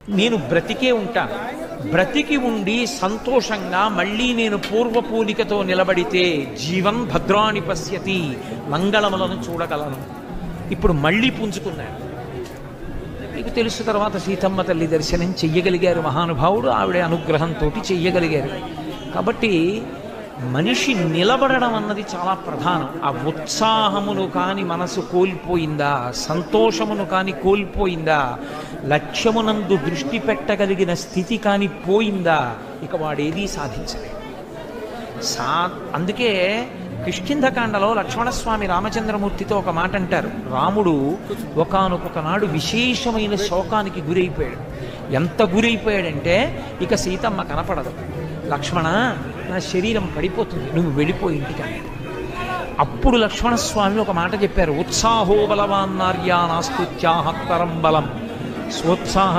నేను బ్రతికే ఉంటాను. బ్రతికి ఉండి సంతోషంగా మళ్ళీ నేను పూర్వపూలికతో నిలబడితే జీవన్ భద్రాణి పశ్యతి, మంగళములను చూడగలను. ఇప్పుడు మళ్ళీ పుంజుకున్నాను. మీకు తెలుసు, తర్వాత సీతమ్మ తల్లి దర్శనం చెయ్యగలిగారు మహానుభావుడు. ఆవిడ అనుగ్రహంతో చెయ్యగలిగారు. కాబట్టి మనిషి నిలబడడం అన్నది చాలా ప్రధానం. ఆ ఉత్సాహమును కాని మనసు కోల్పోయిందా, సంతోషమును కాని కోల్పోయిందా, లక్ష్యమునందు దృష్టి పెట్టగలిగిన స్థితి కాని పోయిందా, ఇక వాడేదీ సాధించలేడు. అందుకే కిష్కింధకాండలో లక్ష్మణస్వామి రామచంద్రమూర్తితో ఒక మాట అంటారు. రాముడు ఒకానొక నాడు విశేషమైన శోకానికి గురైపోయాడు. ఎంత గురైపోయాడంటే ఇక సీతమ్మ కనపడదు. లక్ష్మణ, నా శరీరం పడిపోతుంది, నువ్వు వెళ్ళిపోయి ఇంటికి అన్నాడు. అప్పుడు లక్ష్మణస్వామి ఒక మాట చెప్పారు. ఉత్సాహో బలవాన్నార్యా నాస్తుత్యాహ పరం బలం, స్వోత్సాహ